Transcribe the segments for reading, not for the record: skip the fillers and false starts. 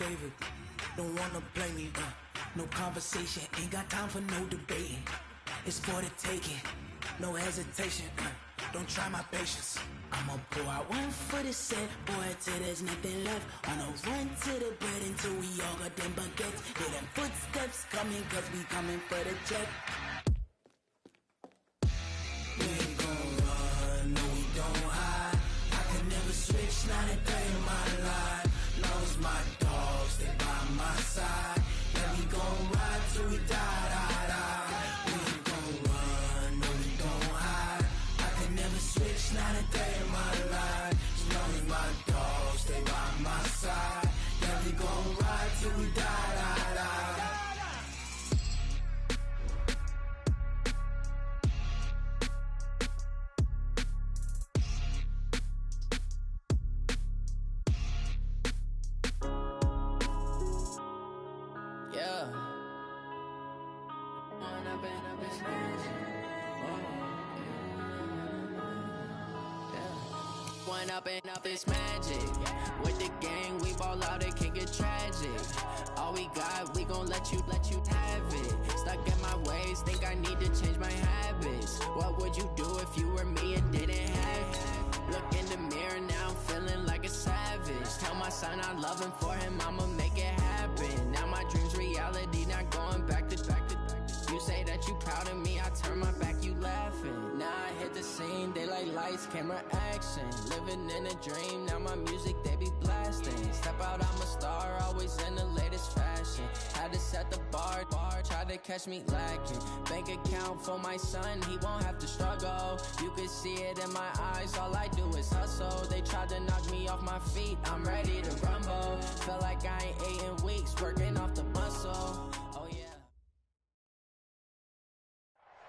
favorite. Don't wanna blame me, no conversation, ain't got time for no debating. It's for the taking, no hesitation, don't try my patience. I'ma pour out one for the set, boy, till there's nothing left. On a run to the bread until we all got them baguettes. Hear them footsteps coming, cause we coming for the check. We ain't gon' run, no we don't hide. I can never switch, not a day in my life. Knows my dogs, they by my side. Yeah, we gon' ride till we die, die, die. We ain't gon' run, no we don't hide. I can never switch, not a day in my life. As long as my dogs stay by my side. Yeah, we gon' ride till we die, die, die. Up this magic. With the gang, we ball out, it can get tragic. All we got, we gon' let you have it. Stuck in my ways, think I need to change my habits. What would you do if you were me and didn't have it? Look in the mirror, now I'm feeling like a savage. Tell my son I love him, for him I'ma make it happen. Now my dream's reality, not going back to. You say that you proud of me, I turn my back, you laughing. Now I hit the scene, daylight lights, camera action. Living in a dream, now my music, they be blasting. Step out, I'm a star, always in the latest fashion. Had to set the bar, try to catch me lacking. Bank account for my son, he won't have to struggle. You can see it in my eyes, all I do is hustle. They tried to knock me off my feet, I'm ready to rumble. Feel like I ain't ate in weeks, working off the muscle.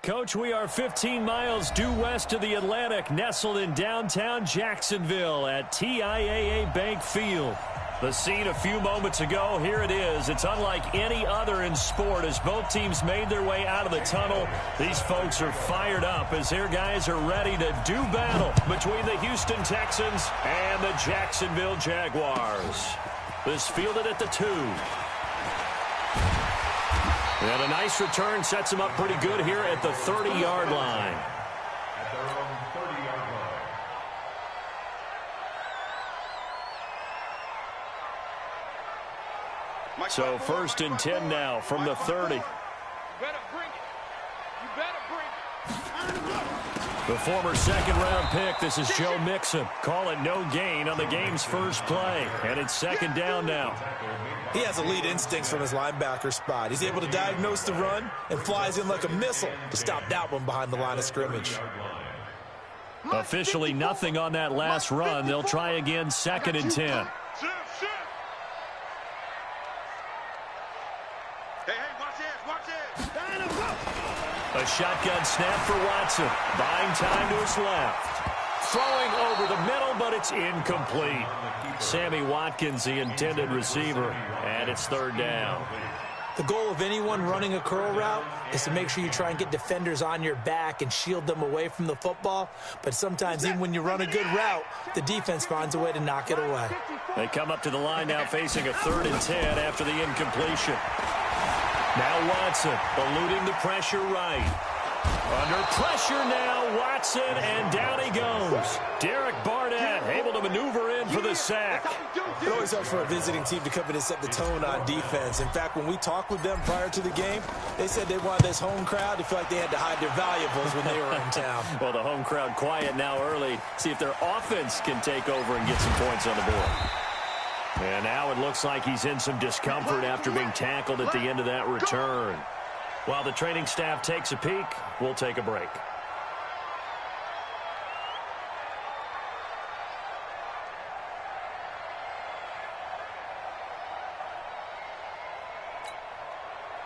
Coach, we are 15 miles due west of the Atlantic, nestled in downtown Jacksonville at TIAA Bank Field. The scene a few moments ago, here it is. It's unlike any other in sport as both teams made their way out of the tunnel. These folks are fired up as their guys are ready to do battle between the Houston Texans and the Jacksonville Jaguars. This fielded at the 2. And a nice return sets him up pretty good here at the 30-yard line. At their own 30-yard line. So 1st and 10 now from the 30. You better bring it. You better bring it. The former second-round pick, this is Joe Mixon. Call it no gain on the game's first play. And it's 2nd down now. He has elite instincts from his linebacker spot. He's able to diagnose the run and flies in like a missile to stop that one behind the line of scrimmage. Officially nothing on that last run. They'll try again 2nd and 10. Hey, watch this. A shotgun snap for Watson. Buying time to his left. Throwing over the middle, but it's incomplete. Sammy Watkins, the intended receiver, and it's 3rd down. The goal of anyone running a curl route is to make sure you try and get defenders on your back and shield them away from the football. But sometimes even when you run a good route, the defense finds a way to knock it away. They come up to the line now facing a 3rd and 10 after the incompletion. Now Watson eluding the pressure right. Under pressure now, Watson, and down he goes. Derek Barnett able to maneuver in for the sack. It always helps for a visiting team to come in and set the tone on defense. In fact, when we talked with them prior to the game, they said they wanted this home crowd to feel like they had to hide their valuables when they were in town. Well, the home crowd quiet now early. See if their offense can take over and get some points on the board. And now it looks like he's in some discomfort after being tackled at the end of that return. While the training staff takes a peek, we'll take a break.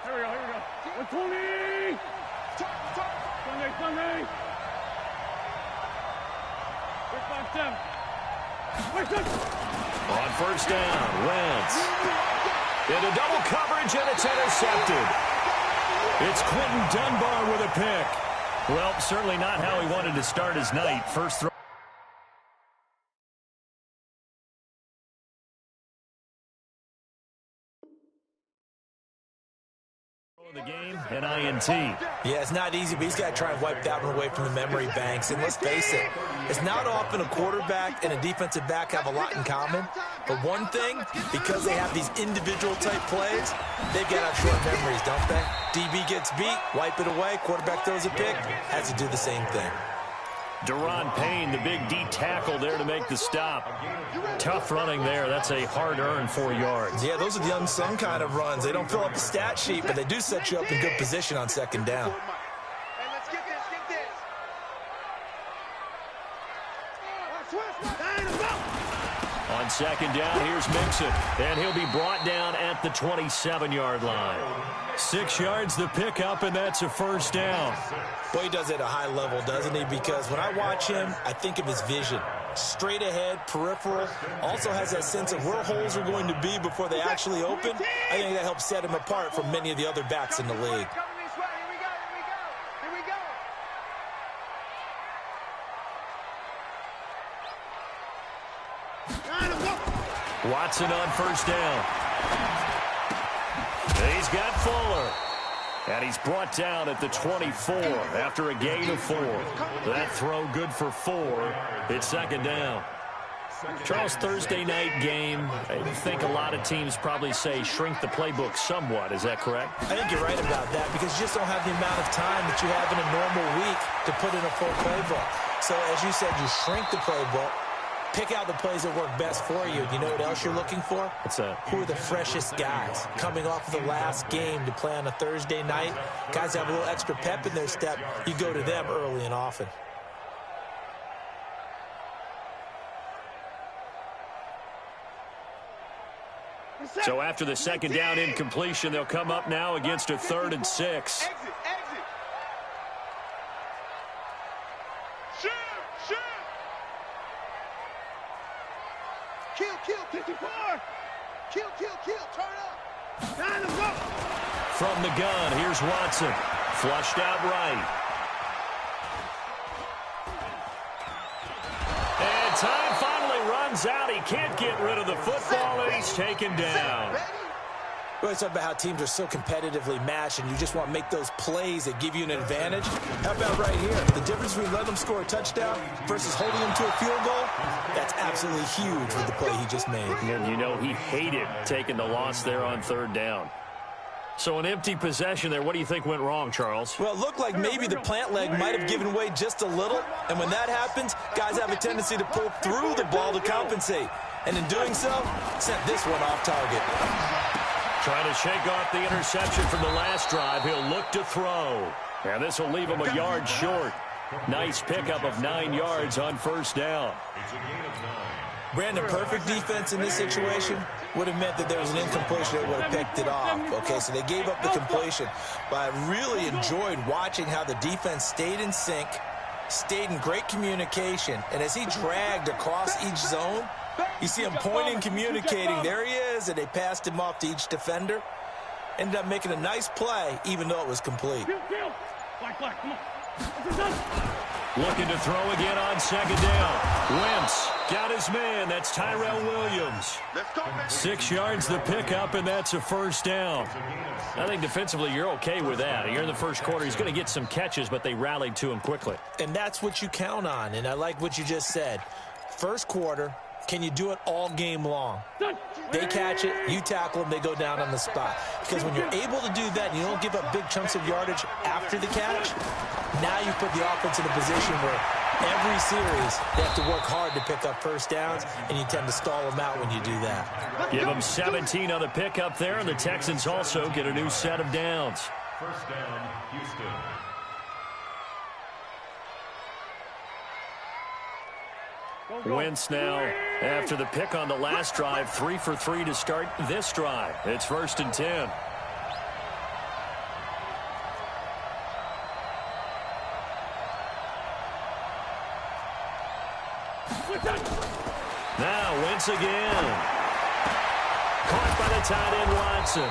Here we go. 120! Sunday! 357. On 1st down, Wentz. Into double coverage, and it's intercepted. It's Quentin Dunbar with a pick. Well, certainly not how he wanted to start his night. First throw. The game, an INT. Yeah, it's not easy, but he's got to try and wipe that one away from the memory banks. And let's face it, it's not often a quarterback and a defensive back have a lot in common. But one thing, because they have these individual type plays, they've got to short memories, don't they? DB gets beat, wipe it away, quarterback throws a pick, has to do the same thing. Deron Payne, the big D tackle there to make the stop. Tough running there. That's a hard-earned 4 yards. Yeah, those are the unsung kind of runs. They don't fill up the stat sheet, but they do set you up in good position on second down. Hey, let's get this. On second down, here's Mixon, and he'll be brought down at the 27-yard line. 6 yards the pickup, and that's a first down. Boy, he does it at a high level, doesn't he? Because when I watch him, I think of his vision. Straight ahead, peripheral, also has that sense of where holes are going to be before they actually open. I think that helps set him apart from many of the other backs in the league. Watson on first down. He's got Fuller. And he's brought down at the 24 after a gain of 4. That throw good for 4. It's second down. Charles, Thursday night game, I think a lot of teams probably say shrink the playbook somewhat. Is that correct? I think you're right about that because you just don't have the amount of time that you have in a normal week to put in a full playbook. So as you said, you shrink the playbook. Pick out the plays that work best for you. You know what else you're looking for? What's that? Who are the freshest guys coming off of the last game to play on a Thursday night? Guys have a little extra pep in their step. You go to them early and often. So after the second down incompletion, they'll come up now against a 3rd and 6. Exit. Shoot. Kill, 54. Kill, turn up. Time to go. From the gun, here's Watson. Flushed out right. And time finally runs out. He can't get rid of the football, and he's taken down. We always talk about how teams are so competitively matched, and you just want to make those plays that give you an advantage. How about right here? The difference between letting them score a touchdown versus holding them to a field goal, that's absolutely huge with the play he just made. And you know he hated taking the loss there on 3rd down. So an empty possession there. What do you think went wrong, Charles? Well, it looked like maybe the plant leg might have given way just a little, and when that happens, guys have a tendency to pull through the ball to compensate. And in doing so, sent this one off target. Trying to shake off the interception from the last drive. He'll look to throw. And this will leave him a yard short. Nice pickup of 9 yards on first down. Brandon, perfect defense in this situation would have meant that there was an incompletion that would have picked it off. Okay, so they gave up the completion. But I really enjoyed watching how the defense stayed in sync, stayed in great communication, and as he dragged across each zone, you see him pointing, communicating. There he is, and they passed him off to each defender. Ended up making a nice play, even though it was complete. Looking to throw again on second down. Wentz got his man. That's Tyrell Williams. 6 yards the pickup, and that's a first down. I think defensively you're okay with that. Here in the first quarter, he's going to get some catches, but they rallied to him quickly. And that's what you count on, and I like what you just said. First quarter, can you do it all game long? They catch it, you tackle them, they go down on the spot. Because when you're able to do that and you don't give up big chunks of yardage after the catch, now you put the offense in a position where every series they have to work hard to pick up first downs, and you tend to stall them out when you do that. Give them 17 on the pickup there, and the Texans also get a new set of downs. First down, Houston. Wentz now, after the pick on the last drive, 3 for 3 to start this drive. It's 1st and 10. Now Wentz again. Caught by the tight end Watson.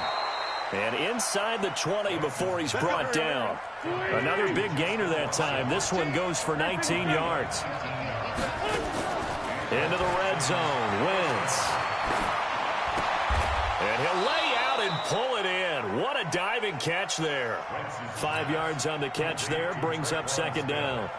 And inside the 20 before he's brought down. Another big gainer that time. This one goes for 19 yards. Into the red zone, Wentz. And he'll lay out and pull it in. What a diving catch there. 5 yards on the catch there, brings up second down.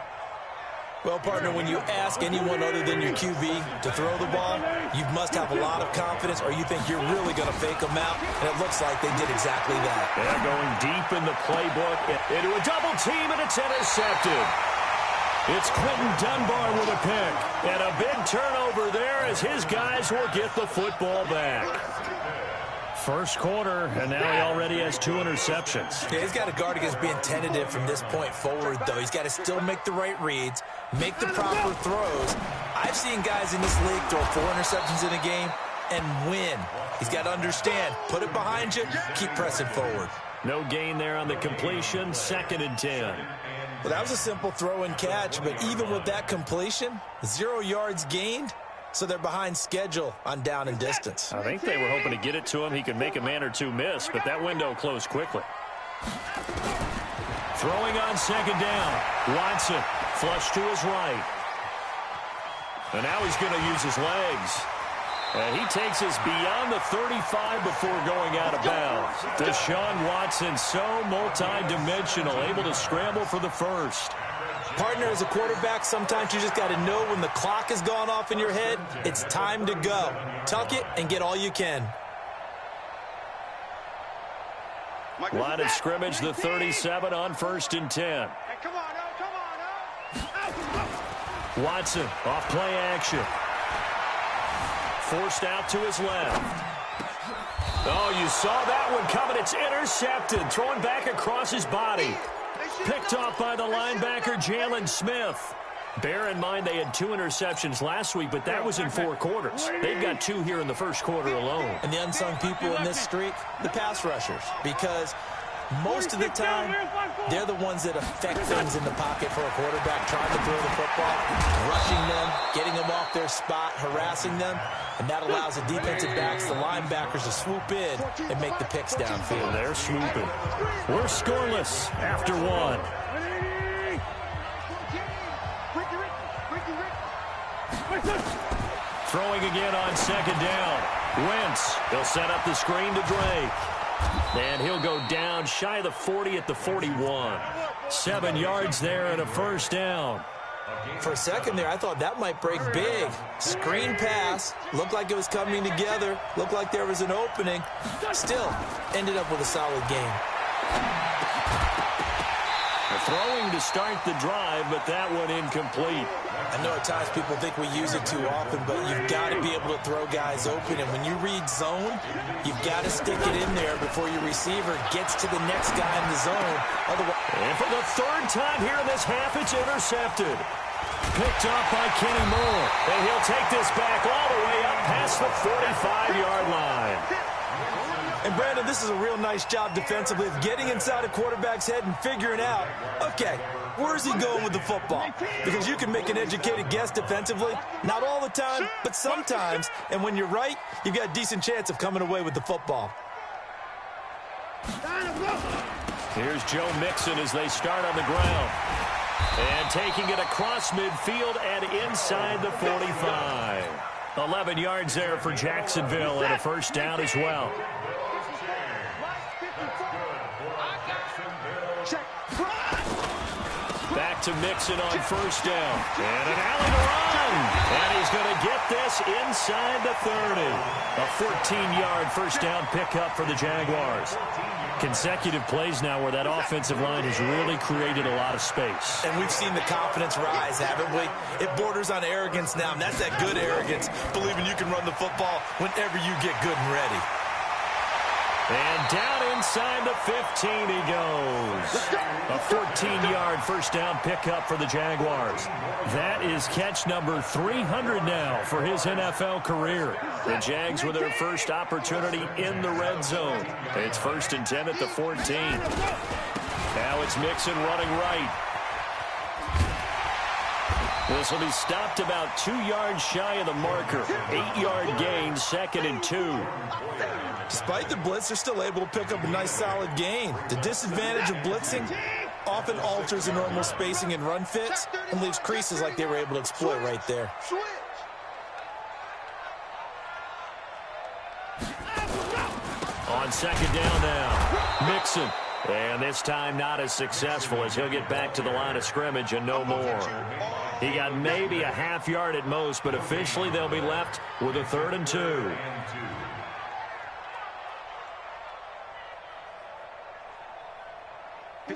Well, partner, when you ask anyone other than your QB to throw the ball, you must have a lot of confidence, or you think you're really going to fake them out, and it looks like they did exactly that. They're going deep in the playbook into a double team, and it's intercepted. It's Quentin Dunbar with a pick, and a big turnover there as his guys will get the football back. First quarter, and now he already has 2 interceptions. Yeah, he's got to guard against being tentative from this point forward, though. He's got to still make the right reads, make the proper throws. I've seen guys in this league throw 4 interceptions in a game and win. He's got to understand, put it behind you, keep pressing forward. No gain there on the completion, 2nd and 10. Well, that was a simple throw and catch, but even with that completion, 0 yards gained. So they're behind schedule on down and distance. I think they were hoping to get it to him. He could make a man or two miss, but that window closed quickly. Throwing on 2nd down. Watson, flush to his right. And now he's going to use his legs. And he takes us beyond the 35 before going out of bounds. Deshaun Watson, so multi-dimensional, able to scramble for the first. Partner, as a quarterback, sometimes you just got to know when the clock has gone off in your head, it's time to go. Tuck it and get all you can. Line of scrimmage, the 37 on 1st and 10. Hey, come on, Watson, off play action. Forced out to his left. Oh, you saw that one coming. It's intercepted. Throwing back across his body. Picked off by the linebacker, Jalen Smith. Bear in mind they had 2 interceptions last week, but that was in 4 quarters. They've got 2 here in the first quarter alone. And the unsung people in this streak, the pass rushers, because most of the time, they're the ones that affect things in the pocket for a quarterback, trying to throw the football, rushing them, getting them off their spot, harassing them, and that allows the defensive backs, the linebackers, to swoop in and make the picks downfield. They're swooping. We're scoreless after 1. Throwing again on 2nd down. Wentz, he'll set up the screen to Drake. And he'll go down shy of the 40 at the 41. 7 yards there and a first down. For a second there, I thought that might break big. Screen pass. Looked like it was coming together. Looked like there was an opening. Still, ended up with a solid game. Throwing to start the drive, but that one incomplete. I know at times people think we use it too often, but you've got to be able to throw guys open. And when you read zone, you've got to stick it in there before your receiver gets to the next guy in the zone. Otherwise, and for the 3rd time here in this half, it's intercepted. Picked off by Kenny Moore. And he'll take this back all the way up past the 45-yard line. And, Brandon, this is a real nice job defensively of getting inside a quarterback's head and figuring out, okay, where's he going with the football? Because you can make an educated guess defensively. Not all the time, but sometimes. And when you're right, you've got a decent chance of coming away with the football. Here's Joe Mixon as they start on the ground. And taking it across midfield and inside the 45. 11 yards there for Jacksonville and a first down as well. Back to Mixon on first down. And an alley to run. And he's going to get this inside the 30. A 14-yard first down pickup for the Jaguars. Consecutive plays now where that offensive line has really created a lot of space. And we've seen the confidence rise, haven't we? It borders on arrogance now, and that's that good arrogance, believing you can run the football whenever you get good and ready. And down inside the 15 he goes. A 14-yard first down pickup for the Jaguars. That is catch number 300 now for his NFL career. The Jags with their first opportunity in the red zone. It's 1st and 10 at the 14. Now it's Mixon running right. This will be stopped about 2 yards shy of the marker. 8-yard gain, 2nd and 2. Despite the blitz, they're still able to pick up a nice solid gain. The disadvantage of blitzing often alters the normal spacing and run fits and leaves creases like they were able to exploit right there. On On second down now, Mixon. And this time not as successful as he'll get back to the line of scrimmage and no more. He got maybe a half yard at most, but officially they'll be left with a 3rd and 2.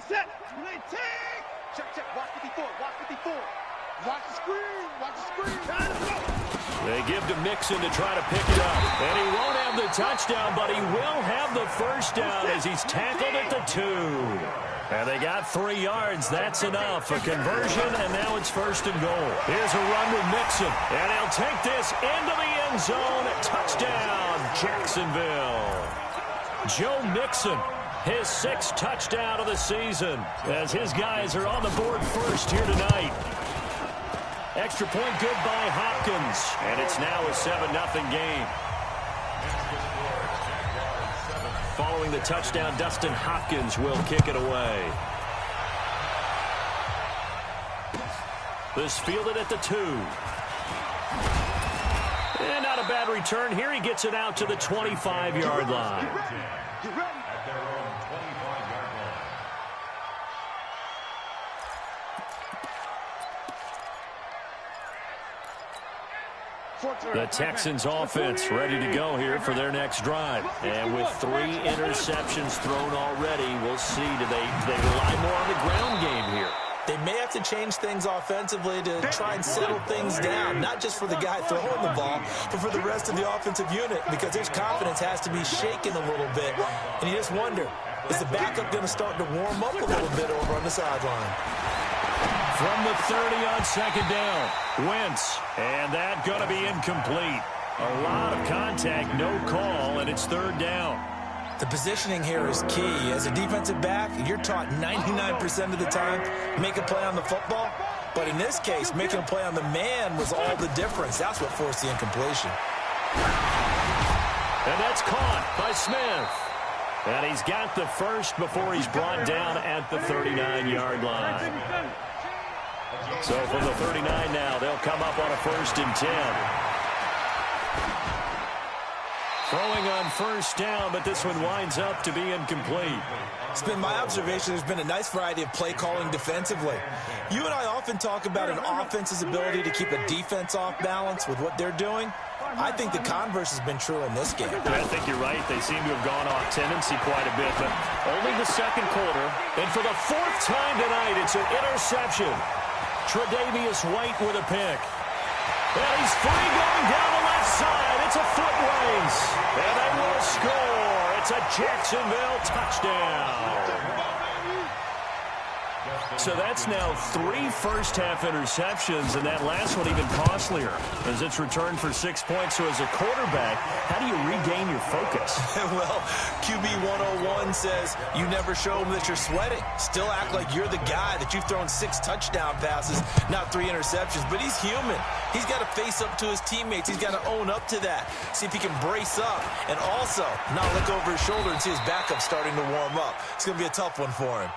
Set. Check. Watch 54. Watch the screen. They give to Mixon to try to pick it up. And he won't have the touchdown, but he will have the first down as he's tackled at the 2. And they got 3 yards. That's enough. A conversion, and now it's 1st and goal. Here's a run with Mixon. And he'll take this into the end zone. Touchdown, Jacksonville. Joe Mixon, his 6th touchdown of the season, as his guys are on the board first here tonight. Extra point good by Hopkins, and it's now a 7-0 game. Following the touchdown, Dustin Hopkins will kick it away. This fielded at the 2. And not a bad return here. He gets it out to the 25-yard line. The Texans offense ready to go here for their next drive. And with 3 interceptions thrown already, we'll see, do they rely more on the ground game here? They may have to change things offensively to try and settle things down, not just for the guy throwing the ball, but for the rest of the offensive unit, because his confidence has to be shaken a little bit. And you just wonder, is the backup going to start to warm up a little bit over on the sideline? From the 30 on second down, Wentz, and that going to be incomplete. A lot of contact, no call, and it's 3rd down. The positioning here is key. As a defensive back, you're taught 99% of the time, make a play on the football. But in this case, making a play on the man was all the difference. That's what forced the incompletion. And that's caught by Smith. And he's got the first before he's brought down at the 39-yard line. So from the 39 now, they'll come up on a 1st and 10. Throwing on 1st down, but this one winds up to be incomplete. It's been my observation there's been a nice variety of play calling defensively. You and I often talk about an offense's ability to keep a defense off balance with what they're doing. I think the converse has been true in this game. I think you're right. They seem to have gone off tendency quite a bit, but only the 2nd quarter. And for the 4th time tonight, it's an interception. Tre'Davious White with a pick. And he's free going down the left side. It's a foot race. And they will score. It's a Jacksonville touchdown. So that's now 3 first-half interceptions, and that last one even costlier as it's returned for 6 points. So as a quarterback, how do you regain your focus? Well, QB 101 says you never show them that you're sweating. Still act like you're the guy that you've thrown 6 touchdown passes, not 3 interceptions. But he's human. He's got to face up to his teammates. He's got to own up to that. See if he can brace up and also not look over his shoulder and see his backup starting to warm up. It's going to be a tough one for him.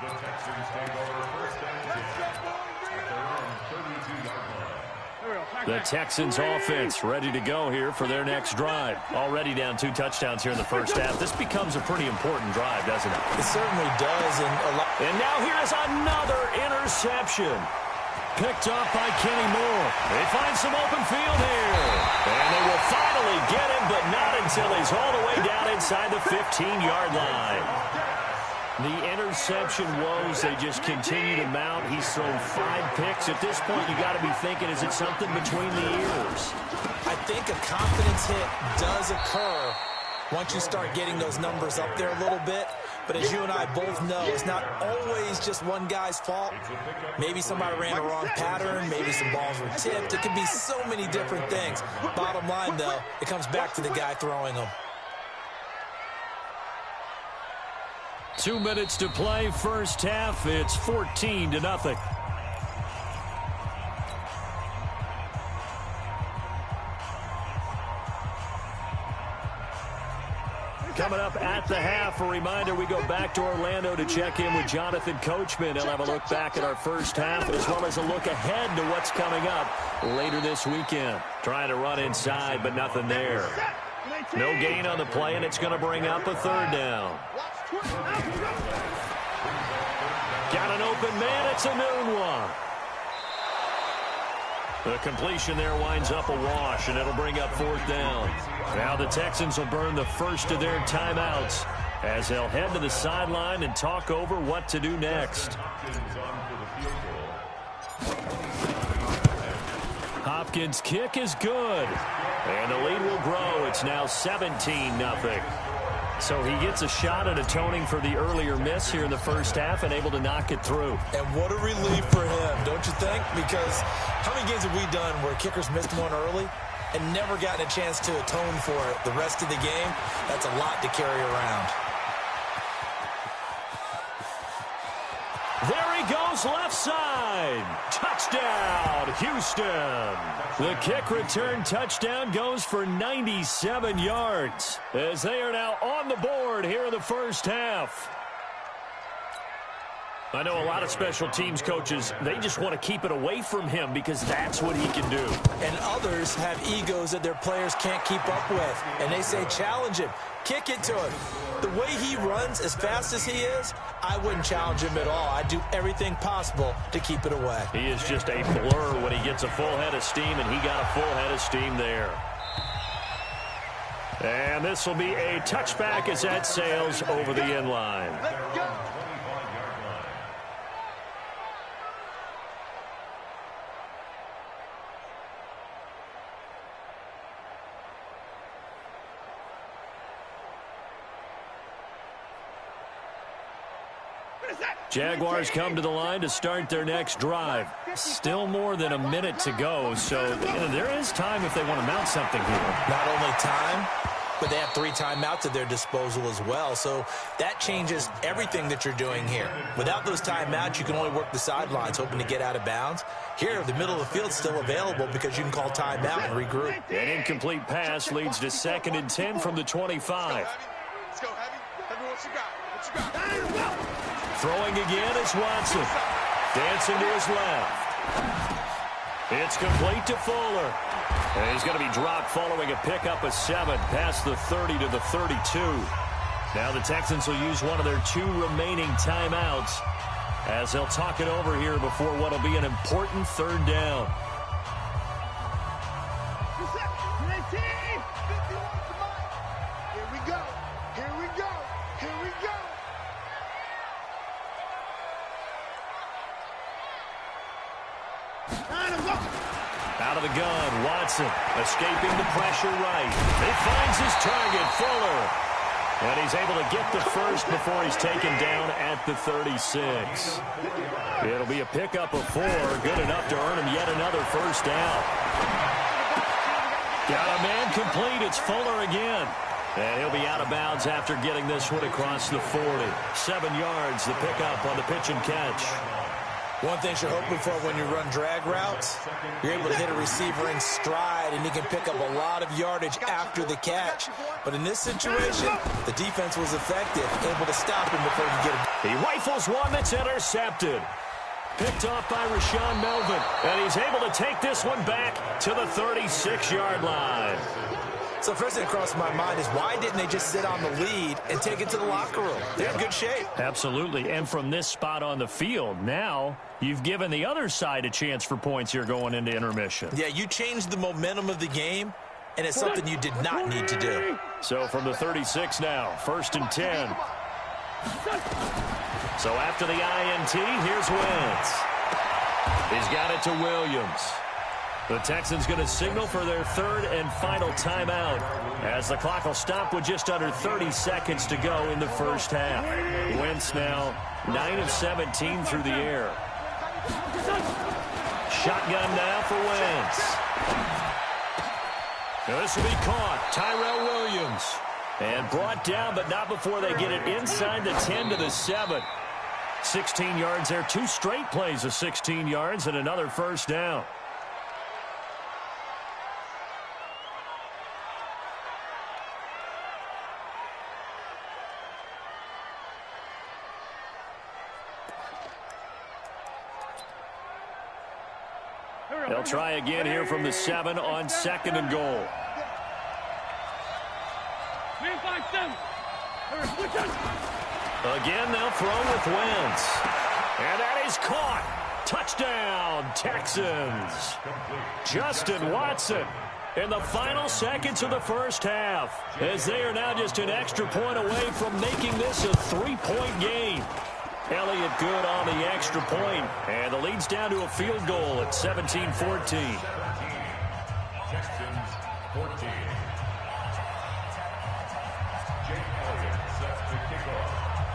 The Texans offense ready to go here for their next drive. Already down 2 touchdowns here in the first half. This becomes a pretty important drive, doesn't it? It certainly does. And now here is another interception. Picked up by Kenny Moore. They find some open field here. And they will finally get him, but not until he's all the way down inside the 15-yard line. The interception woes, they just continue to mount. He's thrown 5 picks. At this point, you got to be thinking, is it something between the ears? I think a confidence hit does occur once you start getting those numbers up there a little bit. But as you and I both know, it's not always just one guy's fault. Maybe somebody ran a wrong pattern. Maybe some balls were tipped. It could be so many different things. Bottom line, though, it comes back to the guy throwing them. 2 minutes to play, first half. It's 14-0. Coming up at the half, a reminder, we go back to Orlando to check in with Jonathan Coachman. He'll have a look back at our first half, as well as a look ahead to what's coming up later this weekend. Trying to run inside, but nothing there. No gain on the play, and it's going to bring up a third down. Got an open man. It's a noon one. The completion there winds up a wash, and it'll bring up fourth down. Now the Texans will burn the first of their timeouts as they'll head to the sideline and talk over what to do next. Hopkins' kick is good, and the lead will grow. It's now 17-0. So he gets a shot at atoning for the earlier miss here in the first half and able to knock it through. And what a relief for him, don't you think? Because how many games have we done where kickers missed one early and never gotten a chance to atone for it the rest of the game? That's a lot to carry around. There he goes, left side. Touchdown, Houston. The kick return touchdown goes for 97 yards as they are now on the board here in the first half. I know a lot of special teams coaches, they just want to keep it away from him because that's what he can do. And others have egos that their players can't keep up with. And they say, challenge him, kick it to him. The way he runs as fast as he is, I wouldn't challenge him at all. I'd do everything possible to keep it away. He is just a blur when he gets a full head of steam, and he got a full head of steam there. And this will be a touchback as that sails over the end line. Let's go. Jaguars come to the line to start their next drive. Still more than a minute to go, so there is time if they want to mount something here. Not only time, but they have 3 timeouts at their disposal as well, so that changes everything that you're doing here. Without those timeouts, you can only work the sidelines, hoping to get out of bounds. Here, the middle of the field's still available because you can call timeout and regroup. An incomplete pass leads to 2nd and 10 from the 25. Let's go, Heavy. Heavy, what you got? What you got? Throwing again is Watson. Dancing to his left. It's complete to Fuller. And he's going to be dropped following a pickup of 7 past the 30 to the 32. Now the Texans will use one of their 2 remaining timeouts as they'll talk it over here before what will be an important third down. Here we go. Here we go. Here we go. Out of the gun, Watson escaping the pressure right. He finds his target, Fuller. And he's able to get the first before he's taken down at the 36. It'll be a pickup of 4, good enough to earn him yet another first down. Got a man complete, it's Fuller again. And he'll be out of bounds after getting this one across the 40. 7 yards, the pickup on the pitch and catch. One thing you're hoping for when you run drag routes, you're able to hit a receiver in stride, and he can pick up a lot of yardage after the catch. But in this situation, the defense was effective, able to stop him before he could get him. He rifles one that's intercepted. Picked off by Rashawn Melvin, and he's able to take this one back to the 36-yard line. So first thing that crossed my mind is why didn't they just sit on the lead and take it to the locker room? They're in good shape. Absolutely, and from this spot on the field, now you've given the other side a chance for points here going into intermission. Yeah, you changed the momentum of the game, and it's something you did not need to do. So from the 36 now, 1st and 10. So after the INT, here's Wentz. He's got it to Williams. The Texans going to signal for their 3rd and final timeout as the clock will stop with just under 30 seconds to go in the first half. Wentz now 9 of 17 through the air. Shotgun now for Wentz. Now this will be caught. Tyrell Williams. And brought down, but not before they get it inside the 10 to the 7. 16 yards there. 2 straight plays of 16 yards and another first down. They'll try again here from the 7 on 2nd and goal. Again, they'll throw with Wentz. And that is caught. Touchdown, Texans. Justin Watson in the final seconds of the first half, as they are now just an extra point away from making this a 3-point game. Elliott good on the extra point, and the lead's down to a field goal at 17-14. Texans 14.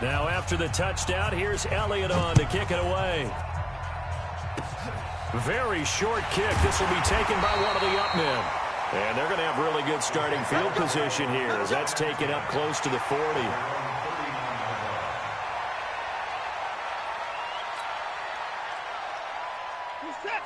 Now after the touchdown, here's Elliott on to kick it away. Very short kick. This will be taken by one of the up men. And they're going to have really good starting field position here as that's taken up close to the 40.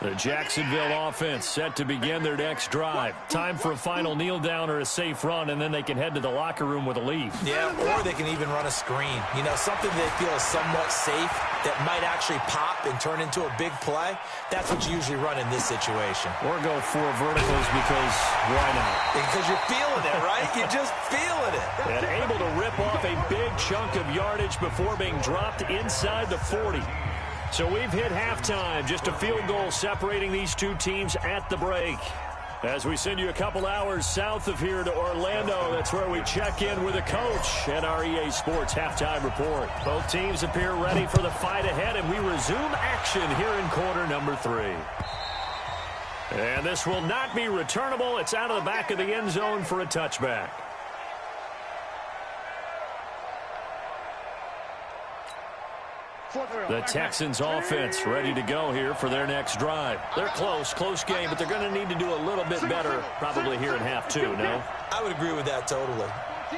The Jacksonville offense set to begin their next drive. Time for a final kneel down or a safe run, and then they can head to the locker room with a lead. Yeah, or they can even run a screen. You know, something they feel is somewhat safe that might actually pop and turn into a big play. That's what you usually run in this situation. Or go 4 verticals because why not? Because you're feeling it, right? You're just feeling it. And able to rip off a big chunk of yardage before being dropped inside the 40. So we've hit halftime, just a field goal separating these two teams at the break. As we send you a couple hours south of here to Orlando, that's where we check in with the coach at our EA Sports Halftime Report. Both teams appear ready for the fight ahead, and we resume action here in quarter number 3. And this will not be returnable. It's out of the back of the end zone for a touchback. The Texans offense ready to go here for their next drive. They're close game, but they're going to need to do a little bit better probably here in half 2, no? I would agree with that totally.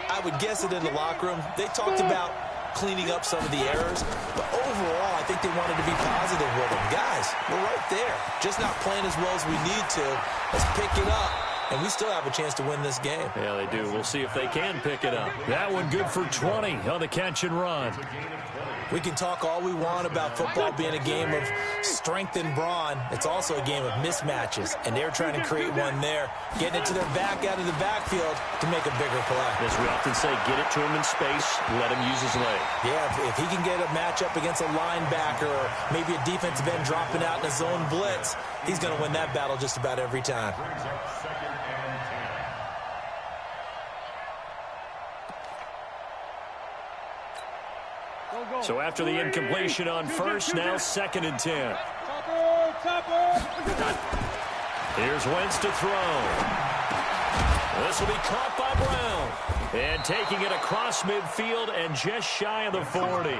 I would guess it in the locker room. They talked about cleaning up some of the errors, but overall, I think they wanted to be positive with them. Guys, we're right there. Just not playing as well as we need to. Let's pick it up. And we still have a chance to win this game. Yeah, they do. We'll see if they can pick it up. That one good for 20 on the catch and run. We can talk all we want about football being a game of strength and brawn. It's also a game of mismatches, and they're trying to create one there, getting it to their back out of the backfield to make a bigger play. As we often say, get it to him in space, let him use his leg. Yeah, if he can get a matchup against a linebacker or maybe a defensive end dropping out in a zone blitz, he's going to win that battle just about every time. So after the incompletion on first, now 2nd and 10. Here's Wentz to throw. This will be caught by Brown. And taking it across midfield and just shy of the 40.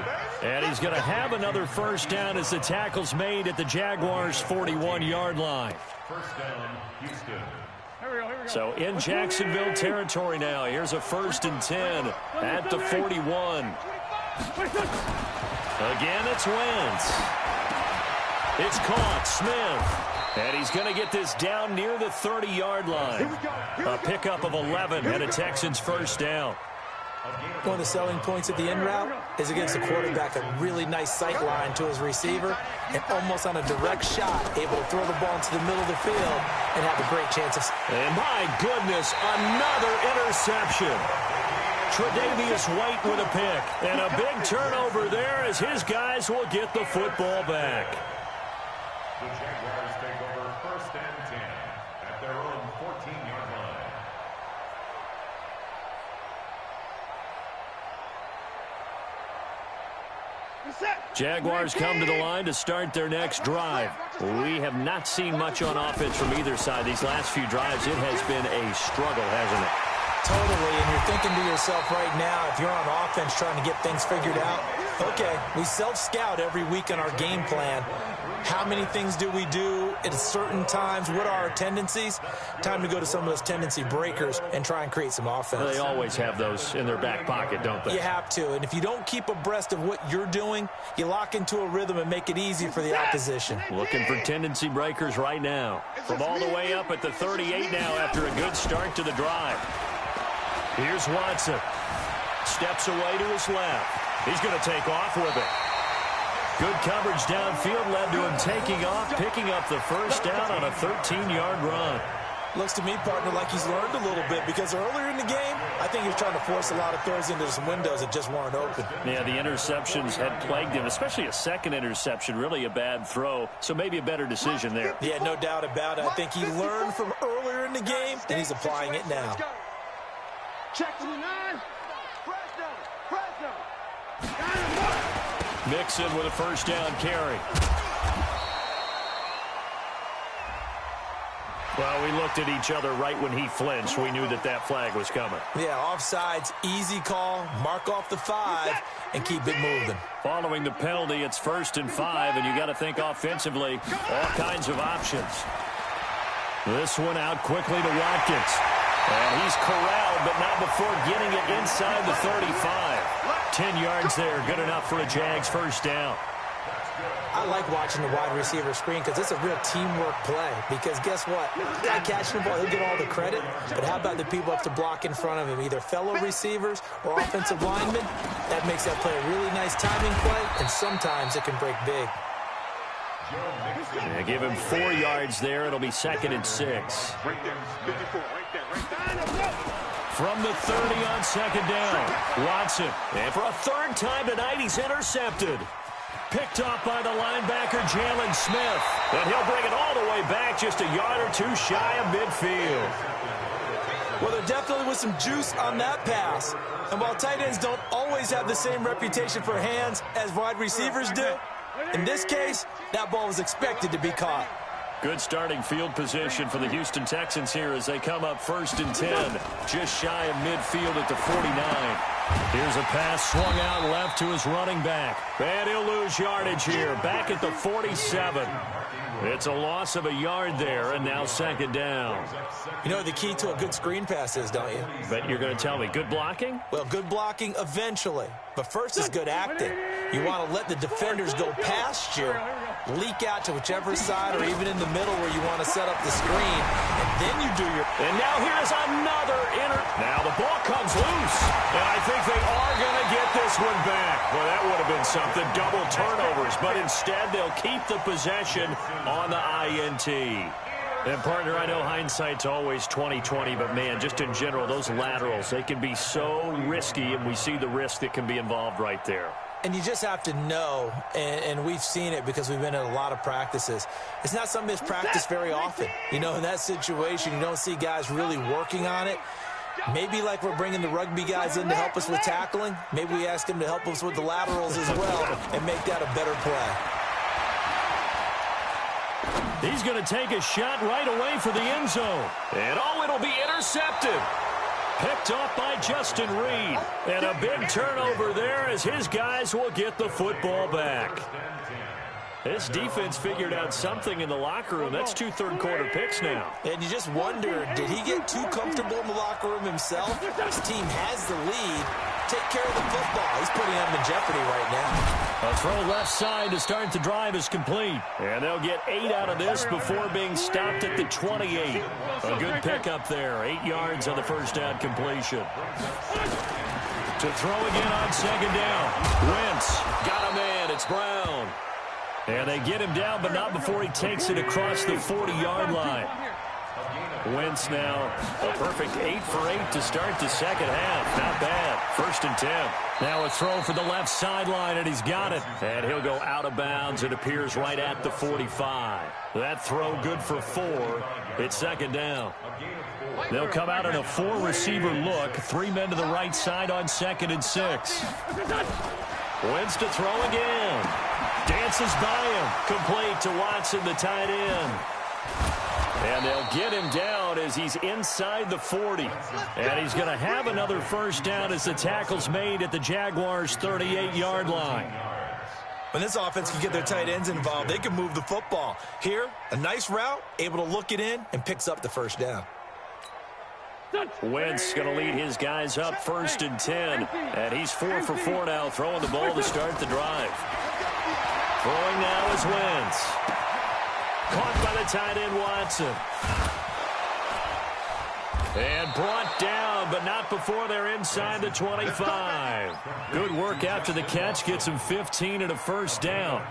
And he's going to have another first down as the tackle's made at the Jaguars' 41-yard line. First down, Houston. So in Jacksonville territory now. Here's a 1st and 10 at the 41. Again, it's Wentz. It's caught. Smith. And he's going to get this down near the 30-yard line. A pickup of 11 and a Texans first down. One of the selling points of the in route is it gives the quarterback a really nice sight line to his receiver and almost on a direct shot able to throw the ball into the middle of the field and have a great chance of... And my goodness, another interception. Tre'Davious White with a pick. And a big turnover there as his guys will get the football back. The Jaguars take over 1st and 10 at their own 14-yard line. Jaguars come to the line to start their next drive. We have not seen much on offense from either side. These last few drives, it has been a struggle, hasn't it? Totally, and you're thinking to yourself right now, if you're on offense trying to get things figured out, okay, we self-scout every week on our game plan. How many things do we do at certain times? What are our tendencies? Time to go to some of those tendency breakers and try and create some offense. They always have those in their back pocket, don't they? You have to, and if you don't keep abreast of what you're doing, you lock into a rhythm and make it easy for the opposition. Looking for tendency breakers right now. From all the way up at the 38 now after a good start to the drive. Here's Watson. Steps away to his left. He's going to take off with it. Good coverage downfield led to him taking off, picking up the first down on a 13-yard run. Looks to me, partner, like he's learned a little bit, because earlier in the game, I think he was trying to force a lot of throws into some windows that just weren't open. Yeah, the interceptions had plagued him, especially a second interception, really a bad throw, so maybe a better decision there. Yeah, no doubt about it. I think he learned from earlier in the game, and he's applying it now. Check to the 9. Press down. Mixon with a first down carry. Well, we looked at each other right when he flinched. We knew that that flag was coming. Yeah, offsides, easy call, mark off the 5, and keep it moving. Following the penalty, it's 1st and 5, and you got to think offensively, all kinds of options. This one out quickly to Watkins. And he's corralled, but not before getting it inside the 35. 10 yards there, good enough for a Jags first down. I like watching the wide receiver screen because it's a real teamwork play. Because guess what? The guy catching the ball, he'll get all the credit. But how about the people up to block in front of him, either fellow receivers or offensive linemen? That makes that play a really nice timing play, and sometimes it can break big. Yeah, give him 4 yards there. It'll be 2nd and 6. From the 30 on 2nd down. Watson. And for a 3rd time tonight, he's intercepted. Picked off by the linebacker, Jalen Smith. And he'll bring it all the way back, just a yard or two shy of midfield. Well, there definitely was some juice on that pass. And while tight ends don't always have the same reputation for hands as wide receivers do, in this case, that ball was expected to be caught. Good starting field position for the Houston Texans here as they come up 1st and 10, just shy of midfield at the 49. Here's a pass swung out left to his running back. And he'll lose yardage here, back at the 47. It's a loss of a yard there, and now 2nd down. You know what the key to a good screen pass is, don't you? But you're going to tell me, good blocking? Well, good blocking eventually. But first is good acting. You want to let the defenders go past you, leak out to whichever side or even in the middle where you want to set up the screen, and then you do your... And now here's another Now the ball comes loose, and I think they are going to get this one back. Well, that would have been something, double turnovers, but instead they'll keep the possession on the INT. And, partner, I know hindsight's always 20/20, but, man, just in general, those laterals, they can be so risky, and we see the risk that can be involved right there. And you just have to know, and we've seen it because we've been at a lot of practices. It's not something that's practiced very often. You know, in that situation, you don't see guys really working on it. Maybe like we're bringing the rugby guys in to help us with tackling, maybe we ask them to help us with the laterals as well and make that a better play. He's going to take a shot right away for the end zone. And, it'll be intercepted. Picked off by Justin Reed. And a big turnover there as his guys will get the football back. This defense figured out something in the locker room. That's 2 third-quarter picks now. And you just wonder, did he get too comfortable in the locker room himself? His team has the lead. Take care of the football. He's putting them in jeopardy right now. A throw left side to start the drive is complete. And they'll get 8 out of this before being stopped at the 28. A good pickup there. 8 yards on the first down completion. To throw again on 2nd down. Wentz got a man. It's Brown. And they get him down, but not before he takes it across the 40-yard line. Wentz now a perfect 8 for 8 to start the second half. Not bad. 1st and 10. Now a throw for the left sideline, and he's got it. And he'll go out of bounds. It appears right at the 45. That throw good for 4. It's 2nd down. They'll come out in a 4-receiver look. 3 men to the right side on 2nd and 6. Wentz to throw again. Dances by him. Complete to Watson, the tight end. And they'll get him down as he's inside the 40. And he's going to have another first down as the tackle's made at the Jaguars' 38-yard line. When this offense can get their tight ends involved, they can move the football. Here, a nice route, able to look it in, and picks up the first down. Wentz going to lead his guys up 1st and 10. And he's 4 for 4 now, throwing the ball to start the drive. Throwing now is Wentz. Caught by the tight end, Watson. And brought down, but not before they're inside the 25. Good work after the catch. Gets him 15 and a first down.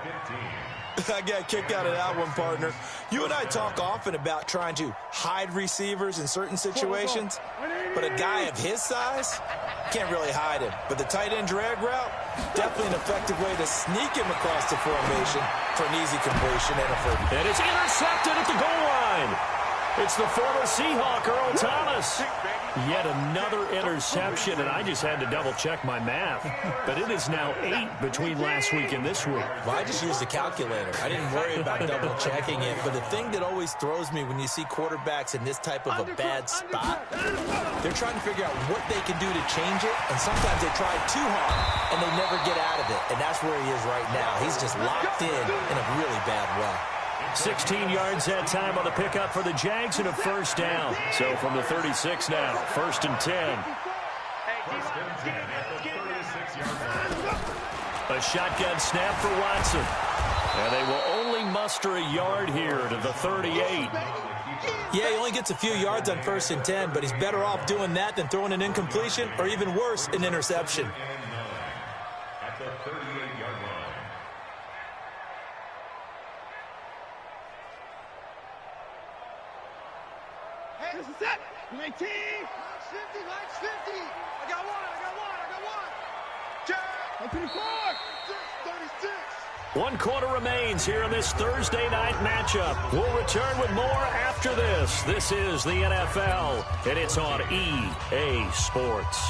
I got a kick out of that one, partner. You and I talk often about trying to hide receivers in certain situations, but a guy of his size can't really hide him. But the tight end drag route, definitely an effective way to sneak him across the formation for an easy completion and a first. And it's intercepted at the goal line. It's the former Seahawk, Earl Thomas. Yet another interception, and I just had to double-check my math. But it is now 8 between last week and this week. Well, I just used a calculator. I didn't worry about double-checking it. But the thing that always throws me when you see quarterbacks in this type of a bad spot, they're trying to figure out what they can do to change it, and sometimes they try too hard, and they never get out of it. And that's where he is right now. He's just locked in a really bad way. 16 yards that time on the pickup for the Jags and a first down. So from the 36 now, 1st and 10. A shotgun snap for Watson. And they will only muster a yard here to the 38. Yeah, he only gets a few yards on 1st and 10, but he's better off doing that than throwing an incompletion or even worse, an interception. At the 38-yard line. This is it. 19. Max 50. Max 50. I got one. Check. 34. 36. 1 quarter remains here in this Thursday night matchup. We'll return with more after this. This is the NFL, and it's on EA Sports.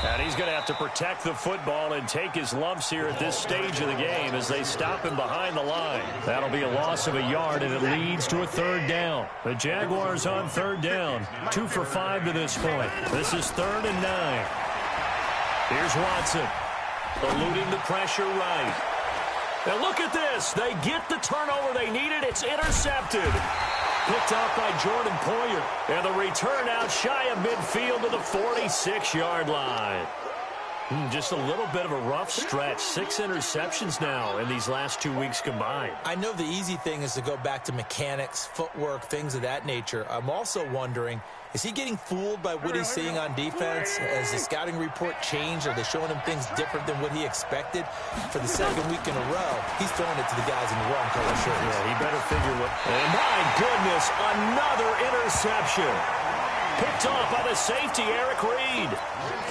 And he's going to have to protect the football and take his lumps here at this stage of the game as they stop him behind the line. That'll be a loss of a yard, and it leads to a 3rd down. The Jaguars on 3rd down, 2 for 5 to this point. This is 3rd and 9. Here's Watson, eluding the pressure right. Now look at this. They get the turnover they needed. It's intercepted. Picked off by Jordan Poyer. And the return out shy of midfield to the 46-yard line. Just a little bit of a rough stretch. 6 interceptions now in these last 2 weeks combined. I know the easy thing is to go back to mechanics, footwork, things of that nature. I'm also wondering, is he getting fooled by what he's seeing on defense? Has the scouting report changed? Are they showing him things different than what he expected? For the 2nd week in a row, he's throwing it to the guys in the wrong color shirts. Yeah, he better figure what... And my goodness, another interception. Picked off by the safety, Eric Reed.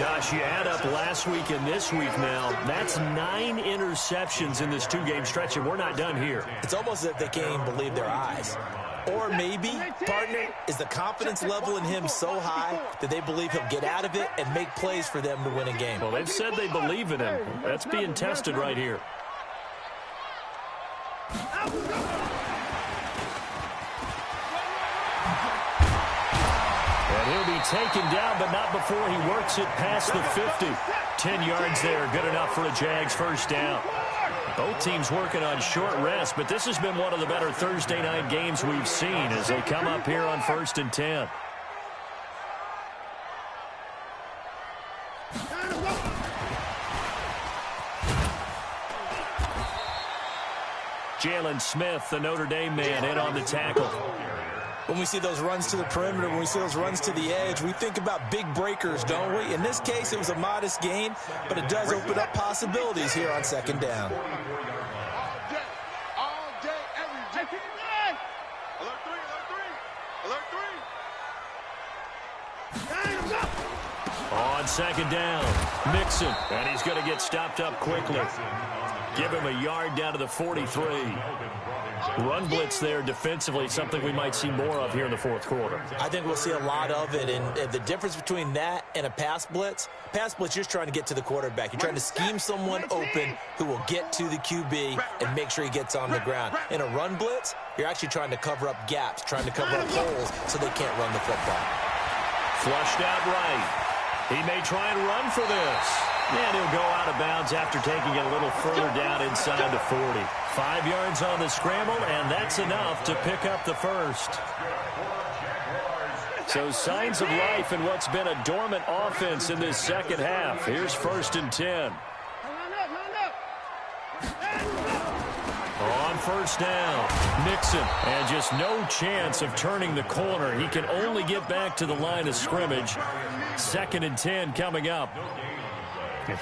Gosh, you add up last week and this week now, that's 9 interceptions in this 2-game stretch, and we're not done here. It's almost as if they can't even believe their eyes. Or maybe, partner, is the confidence level in him so high that they believe he'll get out of it and make plays for them to win a game. Well, they've said they believe in him. That's being tested right here. And he'll be taken down, but not before he works it past the 50. 10 yards there, good enough for a Jags first down. Both teams working on short rest, but this has been one of the better Thursday night games we've seen as they come up here on 1st and 10. Jalen Smith, the Notre Dame man, in on the tackle. When we see those runs to the perimeter, when we see those runs to the edge, we think about big breakers, don't we? In this case, it was a modest gain, but it does open up possibilities here on 2nd down. All day, every day. Alert 3. On 2nd down, Mixon, and he's going to get stopped up quickly. Give him a yard down to the 43. Run blitz there defensively, something we might see more of here in the 4th quarter. I think we'll see a lot of it, and the difference between that and a pass blitz, you're just trying to get to the quarterback. You're trying to scheme someone open who will get to the QB and make sure he gets on the ground. In a run blitz, you're actually trying to cover up gaps, trying to cover up holes so they can't run the football. Flushed out right. He may try and run for this. And he'll go out of bounds after taking it a little further down inside the 40. 5 yards on the scramble, and that's enough to pick up the first. So signs of life in what's been a dormant offense in this second half. Here's 1st and 10. On 1st down, Mixon, and just no chance of turning the corner. He can only get back to the line of scrimmage. 2nd and 10 coming up.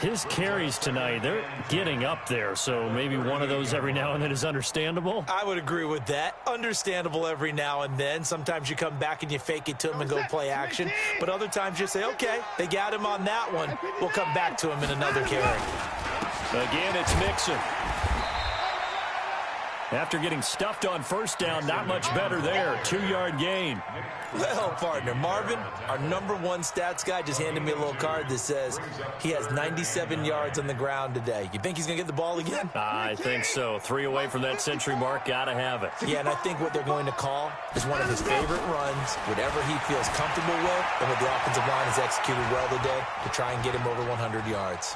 His carries tonight, they're getting up there, so maybe one of those every now and then is understandable. I would agree with that. Understandable every now and then. Sometimes you come back and you fake it to him and go play action. But other times you say, okay, they got him on that one. We'll come back to him in another carry. Again, it's Mixon. After getting stuffed on 1st down, not much better there. 2-yard gain. Well, partner, Marvin, our #1 stats guy, just handed me a little card that says he has 97 yards on the ground today. You think he's going to get the ball again? I think so. 3 away from that century mark. Got to have it. Yeah, and I think what they're going to call is one of his favorite runs, whatever he feels comfortable with, and what the offensive line has executed well today to try and get him over 100 yards.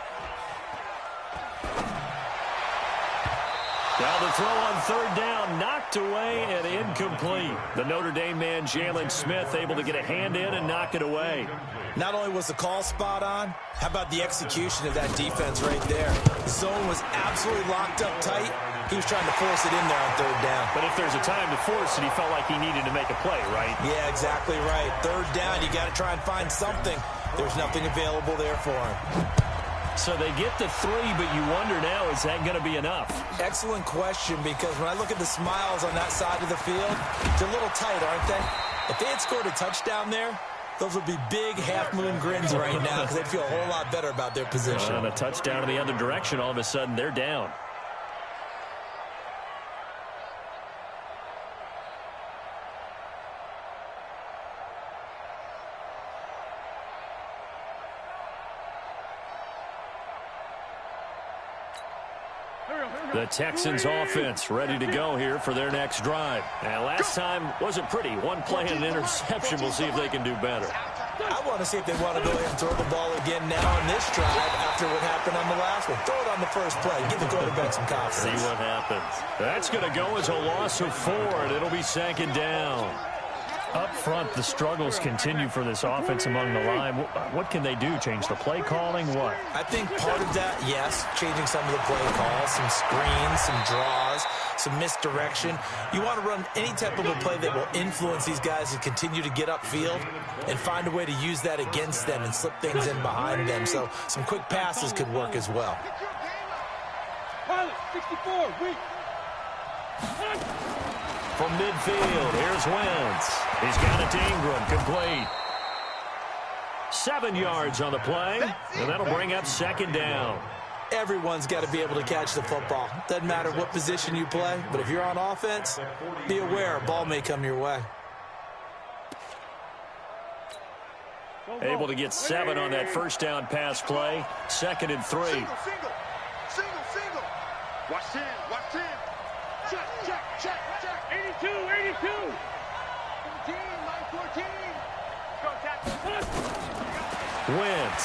Now the throw on 3rd down, knocked away and incomplete. The Notre Dame man, Jalen Smith, able to get a hand in and knock it away. Not only was the call spot on, how about the execution of that defense right there? The zone was absolutely locked up tight. He was trying to force it in there on 3rd down. But if there's a time to force it, he felt like he needed to make a play, right? Yeah, exactly right. 3rd down, you got to try and find something. There's nothing available there for him. So they get the 3, but you wonder now, is that going to be enough? Excellent question, because when I look at the smiles on that side of the field, they're a little tight, aren't they? If they had scored a touchdown there, those would be big half-moon grins right now because they'd feel a whole lot better about their position. And a touchdown in the other direction, all of a sudden they're down. The Texans offense ready to go here for their next drive. And last time wasn't pretty. One play and an interception. We'll see if they can do better. I want to see if they want to go ahead and throw the ball again now on this drive after what happened on the last one. Throw it on the first play. Give the quarterback some confidence. See what happens. That's going to go as a loss of 4, and it'll be 2nd down. Up front, the struggles continue for this offense among the line. What can they do? Change the play calling? What? I think part of that, yes, changing some of the play calls, some screens, some draws, some misdirection. You want to run any type of a play that will influence these guys and continue to get upfield and find a way to use that against them and slip things in behind them. So some quick passes could work as well. 64, weak. From midfield, here's Wentz. He's got it to Ingram, complete. 7 yards on the play, and that'll bring up 2nd down. Everyone's got to be able to catch the football. Doesn't matter what position you play, but if you're on offense, be aware a ball may come your way. Able to get 7 on that 1st down pass play. 2nd and 3. Single. Watch 10. Check. 82. 14. Go tackle. Wentz.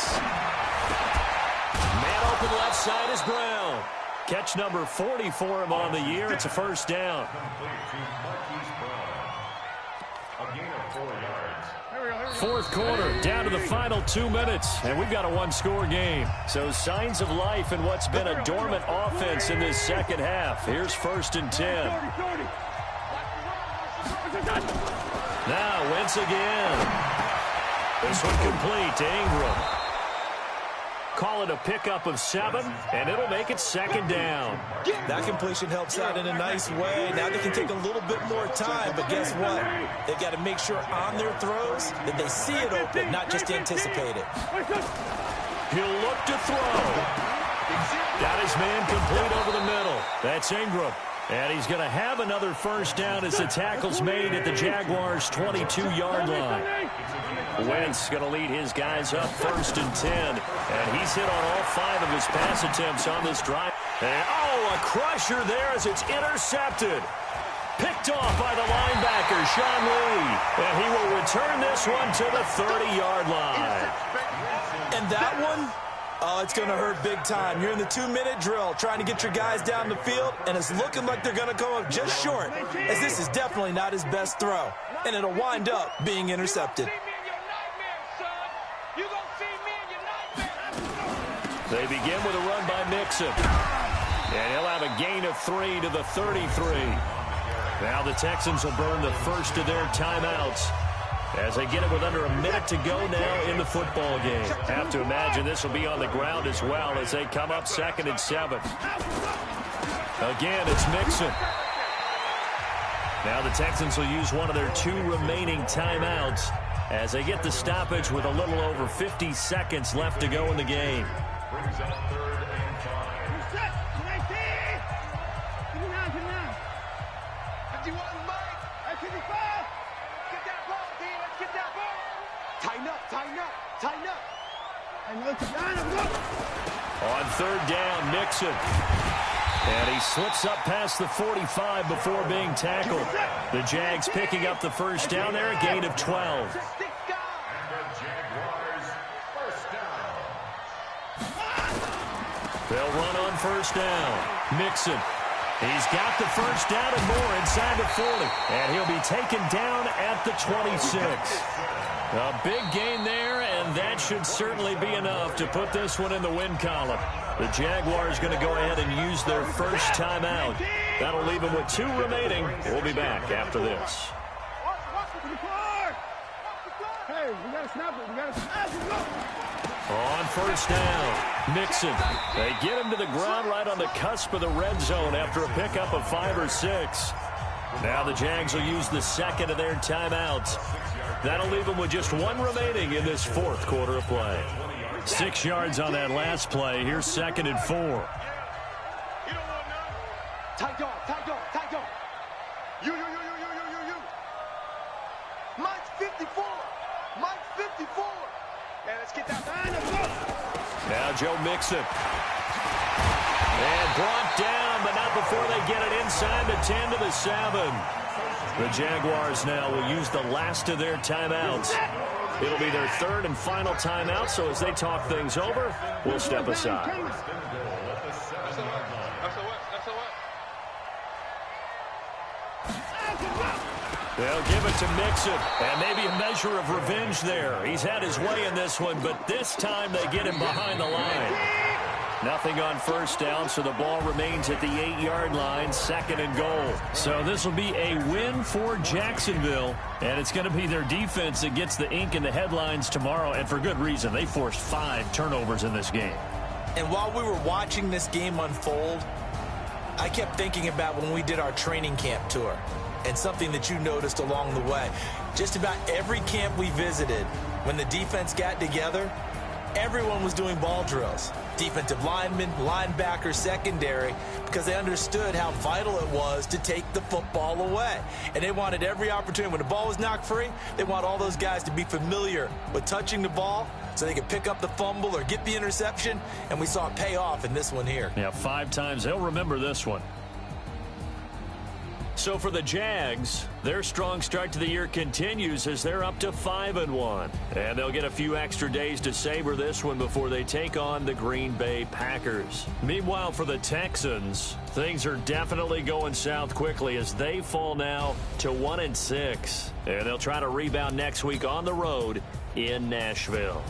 Man open left side is Brown. Catch number 40 for him on the year. It's a 1st down. A gain of 4 yards. 4th quarter, down to the final 2 minutes, and we've got a 1-score game. So signs of life in what's been a dormant offense in this second half. Here's 1st and 10. Now Wentz again. This one complete to Ingram. Call it a pickup of 7, and it'll make it 2nd down. That completion helps out in a nice way. Now they can take a little bit more time, but guess what? They've got to make sure on their throws that they see it open, not just anticipate it. He'll look to throw. Got his man complete over the middle. That's Ingram. And he's going to have another 1st down as the tackle's made at the Jaguars' 22-yard line. Wentz going to lead his guys up 1st and 10. And he's hit on all 5 of his pass attempts on this drive. And, a crusher there as it's intercepted. Picked off by the linebacker, Sean Lee. And he will return this one to the 30-yard line. And that one Oh, it's going to hurt big time. You're in the 2-minute drill trying to get your guys down the field, and it's looking like they're going to come up just short, as this is definitely not his best throw, and it'll wind up being intercepted. They begin with a run by Mixon, and he'll have a gain of 3 to the 33. Now the Texans will burn the first of their timeouts as they get it with under a minute to go now in the football game. Have to imagine this will be on the ground as well as they come up 2nd and 7. Again, it's Mixon. Now the Texans will use one of their 2 remaining timeouts as they get the stoppage with a little over 50 seconds left to go in the game. Brings up 3rd and 5. 51, Mike. 55. Get that ball, D. Let's get that ball. Tighten up, tighten up, tighten up. On 3rd down, Mixon. And he slips up past the 45 before being tackled. The Jags picking up the first down there, a gain of 12. And the Jaguars first down. They'll run on first down. Mixon. He's got the first down and more inside the 40. And he'll be taken down at the 26. A big gain there, and that should certainly be enough to put this one in the win column. The Jaguars going to go ahead and use their first timeout. That'll leave them with 2 remaining. We'll be back after this. Hey, we got to snap it. We got to snap it. On first down, Mixon. They get him to the ground right on the cusp of the red zone after a pickup of 5 or 6. Now the Jags will use the second of their timeouts. That'll leave them with just 1 remaining in this 4th quarter of play. 6 yards on that last play. Here's 2nd and 4. Tight dog, tight dog, tight dog. You. Mike's 54. Mike's 54. Man, let's get that line up. Now Joe Mixon. And brought down, but not before they get it inside the 10 to the 7. The Jaguars now will use the last of their timeouts. It'll be their 3rd and final timeout, so as they talk things over, we'll step aside. They'll give it to Mixon, and maybe a measure of revenge there. He's had his way in this one, but this time they get him behind the line. Nothing on first down, so the ball remains at the 8-yard line, 2nd and goal. So this will be a win for Jacksonville, and it's going to be their defense that gets the ink in the headlines tomorrow, and for good reason. They forced 5 turnovers in this game. And while we were watching this game unfold, I kept thinking about when we did our training camp tour, and something that you noticed along the way. Just about every camp we visited, when the defense got together, everyone was doing ball drills. Defensive linemen, linebackers, secondary, because they understood how vital it was to take the football away. And they wanted every opportunity. When the ball was knocked free, they want all those guys to be familiar with touching the ball so they could pick up the fumble or get the interception. And we saw it pay off in this one here. Yeah, 5 times. They'll remember this one. So for the Jags, their strong start to the year continues as they're up to 5-1. And they'll get a few extra days to savor this one before they take on the Green Bay Packers. Meanwhile, for the Texans, things are definitely going south quickly as they fall now to 1-6. And they'll try to rebound next week on the road in Nashville.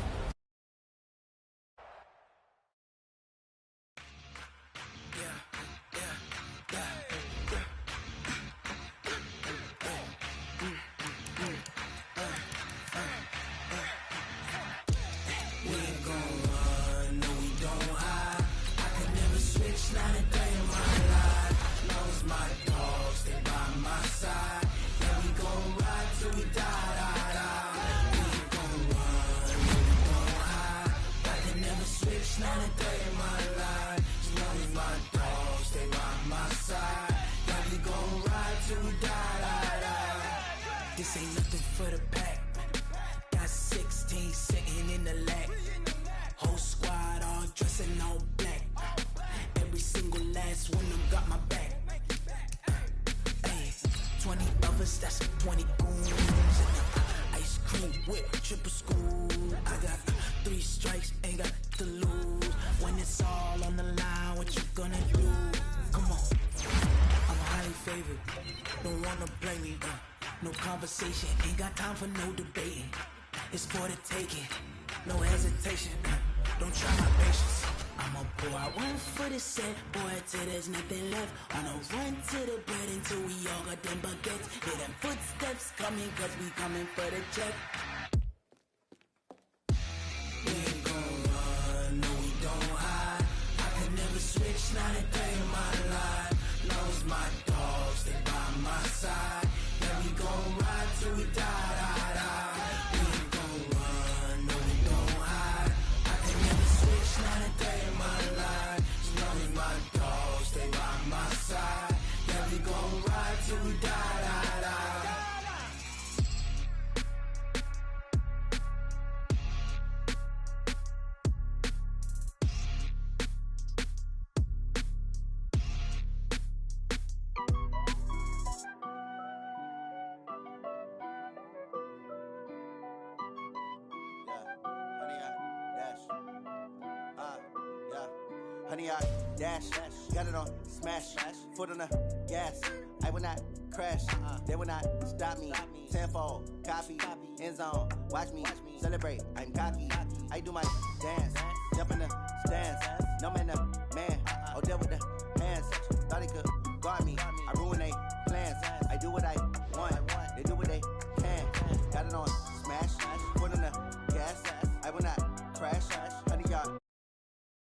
This ain't nothing for the pack. Got 16 sitting in the lap. Whole squad all dressing all black. Every single last one of them got my back. Hey, 20 of us, that's 20 goons. Ice cream whip, triple school. I got 3 strikes, ain't got to lose. When it's all on the line, what you gonna do? Come on, I'm highly favored. Don't wanna blame me. No conversation, ain't got time for no debating. It's for the taking, no hesitation. Don't try my patience. I'ma pour out one for the set, boy, till there's nothing left. On a run to the bread until we all got them baguettes. Hear them footsteps coming, cause we coming for the check. We ain't gon' run, no we don't hide. I can never switch, not a day in my life. Long as my dogs, they by my side. Yeah, we gon' ride till we die, die, die. We ain't gon' run, no we don't hide. I can never switch, not a day in my life. As long as my dogs, they by my side. Yeah, we gon' ride till we die, die, die. Honey, I dash, got it on smash, foot on the gas. I will not crash, they will not stop me. Tenfold, copy, end zone, watch me celebrate. I'm cocky, I do my dance, jump in the stands. No man, the man, oh, there with the hands. Thought he could guard me, I ruin they plans. I do what I